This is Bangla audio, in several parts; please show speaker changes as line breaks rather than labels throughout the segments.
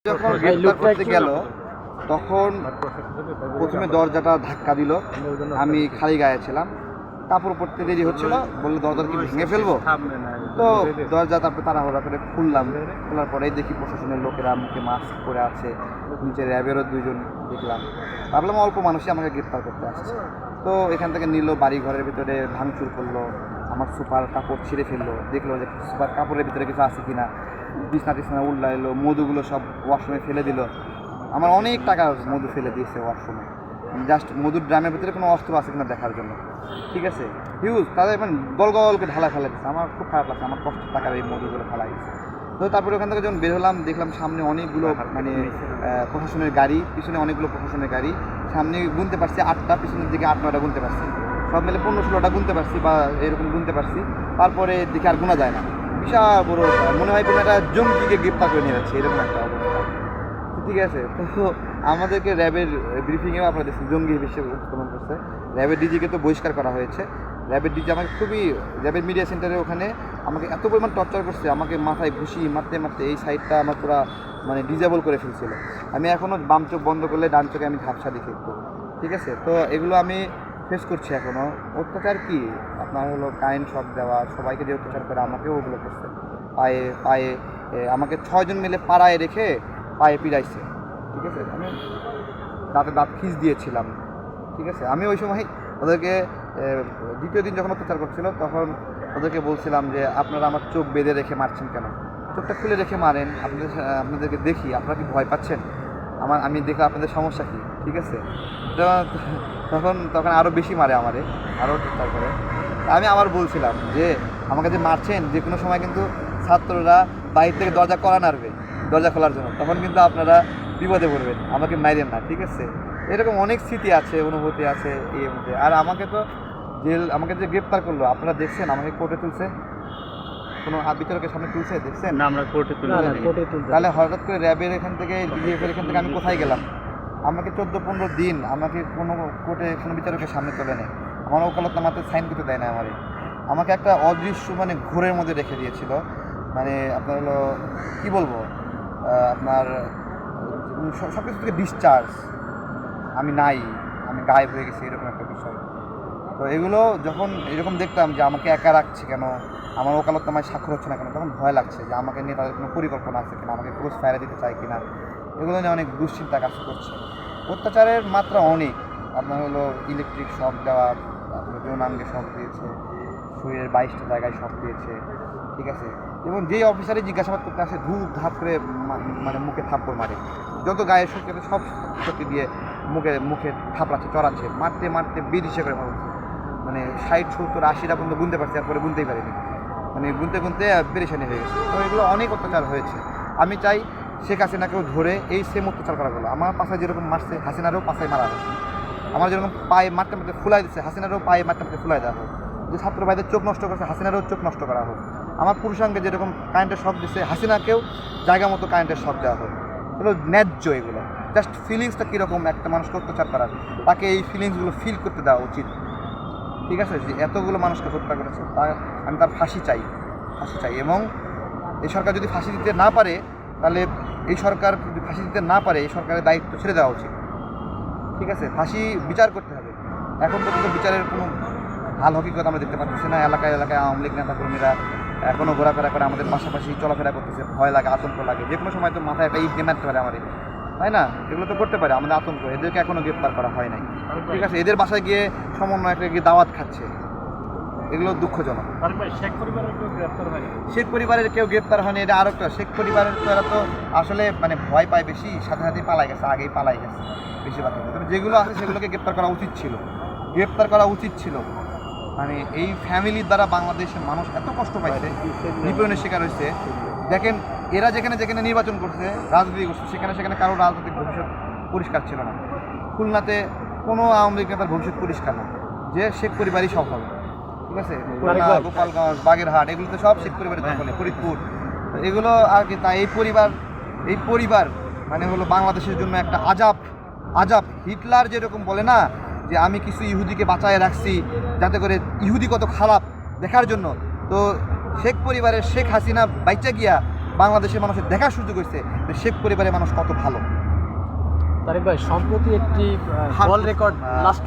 যখন গ্রেফতার করতে গেল তখন প্রথমে দরজাটা ধাক্কা দিল। আমি খালি গায়ে ছিলাম, কাপড় পরতে দেরি হচ্ছিল, বললো দরজা কি ভেঙে ফেলবো। তো দরজা তারপরে তাড়াহুড়া করে খুললাম। খোলার পরেই দেখি প্রশাসনের লোকেরা মুখে মাস্ক পরে আছে, নিচে র্যাবেরও দুইজন দেখলাম। ভাবলাম অল্প মানুষই আমাকে গ্রেফতার করতে আসছে। তো এখান থেকে নিল, বাড়ি ঘরের ভিতরে ভাঙচুর করলো, আমার সুপার কাপড় ছিঁড়ে ফেললো, দেখলো যে সুপার কাপড়ের ভিতরে কিছু আছে কিনা, বিছনা টিছনা উল্লাইলো, মধুগুলো সব ওয়াশরুমে ফেলে দিল। আমার অনেক টাকা মধু ফেলে দিয়েছে ওয়াশরুমে, জাস্ট মধুর ড্রামের ভিতরে কোনো অস্ত্র আছে কিনা দেখার জন্য। ঠিক আছে, হিউজ তাদের মানে গল গলকে ঢালা ফেলা দিচ্ছে। আমার খুব খারাপ লাগছে, আমার কষ্ট টাকার এই মধুগুলো ফেলা গেছে। তো তারপরে ওখান থেকে যখন বের হলাম দেখলাম সামনে অনেকগুলো মানে প্রশাসনের গাড়ি, পিছনে অনেকগুলো প্রশাসনের গাড়ি। সামনে গুনতে পারছি 8টা, পিছনের দিকে 8-9টা গুনতে পারছি, সব মিলে 15-16টা গুনতে পারছি বা এরকম গুনতে পারছি। তারপরে দেখে আর গোনা যায় না, বিশাল বড়, মনে হয় কোনো একটা জঙ্গিকে গ্রেপ্তার করে নিয়ে যাচ্ছে এরকম একটা অবস্থা। ঠিক আছে, তো আমাদেরকে র্যাবের ব্রিফিংয়েও আপনারা দেখছেন জঙ্গি হিসেবে উপস্থাপন করছে। র্যাবের ডিজিকে তো বহিষ্কার করা হয়েছে। র্যাবের ডিজি আমাকে র্যাবের মিডিয়া সেন্টারে ওখানে আমাকে এত পরিমাণ টর্চার করছে, আমাকে মাথায় ঘুষি মারতে মারতে এই সাইডটা আমার পুরো মানে ডিজেবল করে ফেলছিল। আমি এখনও বাম চোখ বন্ধ করলে ডান চোখে আমি ঝাপসা দেখি একটু। ঠিক আছে, তো এগুলো আমি ফেস করছি এখনও। অত্যাচার কি আপনার হলো কারেন্ট শক দেওয়া, সবাইকে যে অত্যাচার করে আমাকেও ওগুলো করছে। পায়ে পায়ে আমাকে 6 জন মিলে পাড়ায় রেখে পায়ে পিড়াইছে। ঠিক আছে, আমি দাঁত খিঁচ দিয়েছিলাম। ঠিক আছে, আমি ওই সময় ওদেরকে দ্বিতীয় দিন যখন অত্যাচার করছিল তখন ওদেরকে বলছিলাম যে আপনারা আমার চোখ বেঁধে রেখে মারছেন কেন, চোখটা খুলে রেখে মারেন, আপনাদেরকে দেখি, আপনারা কি ভয় পাচ্ছেন, আমি দেখে আপনাদের সমস্যা কী। ঠিক আছে, তখন আরও বেশি মারে, আরও অত্যাচার করে। আমি আবার বলছিলাম যে আমাকে যে মারছেন, যে কোনো সময় কিন্তু ছাত্ররা বাইরে থেকে দরজা করা নাড়বে দরজা খোলার জন্য, তখন কিন্তু আপনারা বিপদে পড়বেন, আমাকে মাইরেন না। ঠিক আছে, এরকম অনেক স্মৃতি আছে, অনুভূতি আছে এই মধ্যে। আর আমাকে যে গ্রেপ্তার করলো, আপনারা দেখছেন আমাকে কোর্টে তুলছে, কোনো বিচারকের সামনে তুলছে দেখছেন
না? আমরা কোর্টে তুলে
তাহলে হঠাৎ করে র্যাবের এখান থেকে ডিজিএফের এখান থেকে আমি কোথায় গেলাম? আমাকে 14-15 দিন আমাকে কোনো কোর্টে কোনো বিচারকের সামনে তোলে নেই, আমার ওকালতনামাতে সাইন করতে দেয় না। আমাকে একটা অদৃশ্য মানে ঘোরের মধ্যে রেখে দিয়েছিল। মানে আপনার হলো কী বলবো, আপনার সব কিছু থেকে ডিসচার্জ, আমি গায়েব হয়ে গেছি, এরকম একটা বিষয়। তো এগুলো যখন এরকম দেখতাম যে আমাকে একা রাখছে কেন, আমার ওকালতনামায় স্বাক্ষর হচ্ছে না কেন, তখন ভয় লাগছে যে আমাকে নিয়ে তাদের কোনো পরিকল্পনা আছে কিনা, আমাকে ক্রস ফায়ারে দিতে চায় কিনা, এগুলো নিয়ে অনেক দুশ্চিন্তা কাজ করছে। অত্যাচারের মাত্রা অনেক, আপনার হলো ইলেকট্রিক শক দেওয়া, আপনার যৌনাঙ্গে শক দিয়েছে, শরীরের 22টা জায়গায় শক দিয়েছে। ঠিক আছে, এবং যেই অফিসারই জিজ্ঞাসাবাদ করতে আসে ধূপ ধাপ করে মানে মুখে থাপ্পড় মারে, যত গায়ের শক্তি সব শক্তি দিয়ে মুখে থাপড়াচ্ছে, চড়াচ্ছে, মারতে মারতে বিদিশে করে মারছে। মানে 60-70-80টা পর্যন্ত গুনতে পারছি, তারপরে গুনতেই পারিনি, মানে গুনতে পেরেশানি হয়ে গেছে। তো এগুলো অনেক অত্যাচার হয়েছে। আমি চাই শেখ হাসিনাকেও ধরে এই সেম অত্যাচার করা গেলো। আমার পাশায় যেরকম মারছে, হাসিনারও পাশায় মারা হচ্ছে। আমার যেরকম পায়ে মারতে মারতে ফুলাই দিচ্ছে, হাসিনারও পায়ে মারতে মারতে ফুলাই দেওয়া হোক। যে ছাত্র ভাইদের চোখ নষ্ট করছে, হাসিনারও চোখ নষ্ট করা হোক। আমার পুরুষাঙ্গে যেরকম কারেন্টের শক দিচ্ছে, হাসিনাকেও জায়গা মতো কারেন্টের শক দেওয়া হোক। এগুলো ন্যায্য। এগুলো জাস্ট ফিলিংসটা কীরকম একটা মানুষকে অত্যাচার করার, তাকে এই ফিলিংসগুলো ফিল করতে দেওয়া উচিত। ঠিক আছে, যে এতগুলো মানুষকে হত্যা করেছে, আমি তার ফাঁসি চাই। এবং এই সরকার যদি ফাঁসি দিতে না পারে, তাহলে এই সরকার যদি ফাঁসি দিতে না পারে, এই সরকারের দায়িত্ব ছেড়ে দেওয়া উচিত। ঠিক আছে, ফাঁসি বিচার করতে হবে। এখন পর্যন্ত বিচারের কোনো হাল হকিকত আমরা দেখতে পাচ্ছি না। এলাকায় আওয়ামী লীগ নেতাকর্মীরা এখনও ঘোরাফেরা করে, আমাদের পাশাপাশি চলাফেরা করতেছে, ভয় লাগে, আতঙ্ক লাগে, যে কোনো সময় তো মাথায় একটা ইট দিয়ে মারতে পারে আমাদের, তাই না? এগুলো তো করতে পারে, আমাদের আতঙ্ক। এদেরকে এখনও গ্রেপ্তার করা হয় নাই। ঠিক আছে, এদের বাসায় গিয়ে সমন্বয়করা গিয়ে দাওয়াত খাচ্ছে, এগুলো দুঃখজনক। শেখ পরিবারের কেউ গ্রেপ্তার হয়নি, এটা আরও একটা। শেখ পরিবারের তো এরা তো আসলে মানে ভয় পায় বেশি, সাথে সাথেই পালাই গেছে, আগেই পালাই গেছে বেশিরভাগ। তবে যেগুলো আছে সেগুলোকে গ্রেপ্তার করা উচিত ছিল। মানে এই ফ্যামিলির দ্বারা বাংলাদেশের মানুষ এত কষ্ট পাইছে, নিপীড়নের শিকার হয়েছে। দেখেন, এরা যেখানে নির্বাচন করছে, রাজনীতি করছে, সেখানে কারো রাজনৈতিক ভবিষ্যৎ পরিষ্কার ছিল না। খুলনাতে কোনো আওয়ামী লীগ নেতার ভবিষ্যৎ পরিষ্কার না, যে শেখ পরিবারই সব হবে। ঠিক আছে, খুলনা, গোপালগঞ্জ, বাগেরহাট, এগুলোতে সব শেখ পরিবারের দখলে, ফরিদপুর, এগুলো আর কি। তাই এই পরিবার মানে হলো বাংলাদেশের জন্য একটা আজাব। হিটলার যেরকম বলে না যে আমি কিছু ইহুদিকে বাঁচায় রাখছি যাতে করে ইহুদি কত খারাপ দেখার জন্য, তো শেখ পরিবারের শেখ হাসিনা বাইচা গিয়া বাংলাদেশের মানুষের দেখার সুযোগ হয়েছে যে শেখ পরিবারের মানুষ কত ভালো।
তারেক ভাই, সম্প্রতি একটি কল রেকর্ড লাস্ট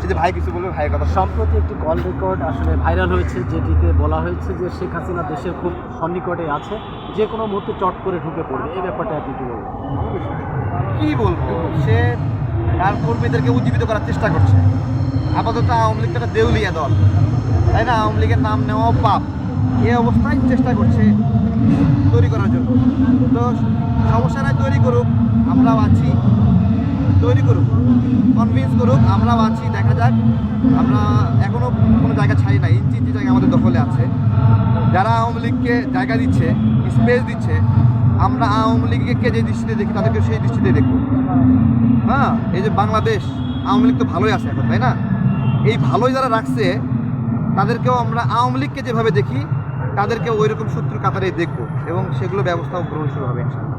সে যে ভাই কিছু বলবে ভাইয়ের কথা
সম্প্রতি একটি কল রেকর্ড আসলে ভাইরাল হয়েছে, যেটিতে বলা হয়েছে যে শেখ হাসিনা দেশের খুব সন্নিকটে আছে, যে কোনো মুহূর্তে চট করে ঢুকে পড়বে। এই ব্যাপারটা আপনি কী বলবেন?
কি বলবো, সে তার কর্মীদেরকে উজ্জীবিত করার চেষ্টা করছে। আপাতত আওয়ামী লীগটা একটা দেউলিয়া দল, তাই না? আওয়ামী লীগের নাম নেওয়াও পাপ। এই অবস্থায় চেষ্টা করছে তৈরি করার জন্য। তো সমস্যা নাই, তৈরি করুক, আমরাও আছি। তৈরি করুক, কনভিন্স করুক, আমরাও আছি। দেখা যাক, আমরা এখনও কোনো জায়গা ছাড়ি না, ইঞ্চি ইঞ্চি জায়গা আমাদের দখলে আছে। যারা আওয়ামী লীগকে জায়গা দিচ্ছে, স্পেস দিচ্ছে, আমরা আওয়ামী লীগকে যে দৃষ্টিতে দেখি তাদেরকে সেই দৃষ্টিতে দেখব। হ্যাঁ, এই যে বাংলাদেশ, আওয়ামী লীগ তো ভালোই আছে এখন, তাই না? এই ভালোই যারা রাখছে তাদেরকেও আমরা আওয়ামী লীগকে যেভাবে দেখি তাদেরকে ওই রকম শত্রুর কাতারেই দেখব, এবং সেগুলো ব্যবস্থাও গ্রহণ শুরু হবে ইনশাআল্লাহ।